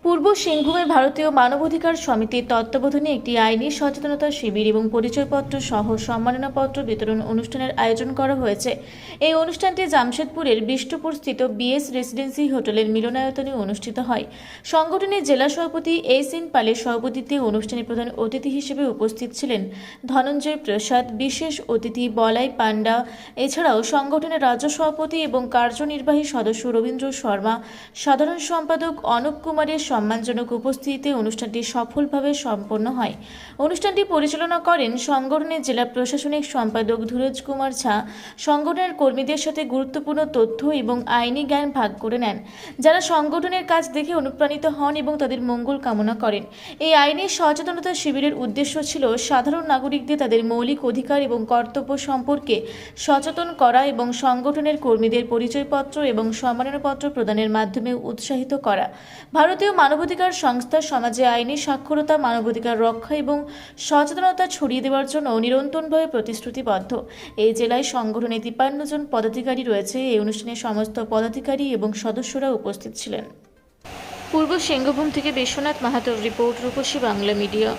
পূর্ব সিংভূমে ভারতীয় মানবাধিকার সমিতির তত্ত্বাবধানে একটি আইনি সচেতনতা শিবির এবং পরিচয়পত্র সহ সম্মাননাপত্র বিতরণ অনুষ্ঠানের আয়োজন করা হয়েছে। এই অনুষ্ঠানটি জামশেদপুরের বিষ্টপুরস্থিত বিএস রেসিডেন্সি হোটেলের মিলনায়তনে অনুষ্ঠিত হয়। সংগঠনের জেলা সভাপতি এস.এন. পালের সভাপতিত্বে অনুষ্ঠানে প্রধান অতিথি হিসেবে উপস্থিত ছিলেন ধনঞ্জয় প্রসাদ, বিশেষ অতিথি বলাই পান্ডা। এছাড়াও সংগঠনের রাজ্য সভাপতি এবং কার্যনির্বাহী সদস্য রবীন্দ্র শর্মা, সাধারণ সম্পাদক অনুপ কুমারের সম্মানজনক উপস্থিতিতে অনুষ্ঠানটি সফলভাবে সম্পন্ন হয়। অনুষ্ঠানটি পরিচালনা করেন সংগঠনের জেলা প্রশাসনিক সম্পাদক ধীরজ কুমার ঝা। সংগঠনের কর্মীদের সাথে গুরুত্বপূর্ণ তথ্য এবং আইনি জ্ঞান ভাগ করে নেন, যারা সংগঠনের কাজ দেখে অনুপ্রাণিত হন এবং তাদের মঙ্গল কামনা করেন। এই আইনি সচেতনতা শিবিরের উদ্দেশ্য ছিল সাধারণ নাগরিকদের তাদের মৌলিক অধিকার এবং কর্তব্য সম্পর্কে সচেতন করা এবং সংগঠনের কর্মীদের পরিচয়পত্র এবং সম্মাননাপত্র প্রদানের মাধ্যমে উৎসাহিত করা। ভারতীয় মানবাধিকার সংস্থা সমাজে আইনি সাক্ষরতা, মানবাধিকার রক্ষা এবং সচেতনতা ছড়িয়ে দেওয়ার জন্য নিরন্তরভাবে প্রতিশ্রুতিবদ্ধ। এই জেলায় সংগঠনে 53 জন পদাধিকারী রয়েছে। এই অনুষ্ঠানে সমস্ত পদাধিকারী এবং সদস্যরা উপস্থিত ছিলেন। পূর্ব সিংভূম থেকে বিশ্বনাথ মাহাতোর রিপোর্ট, রূপসী বাংলা মিডিয়া।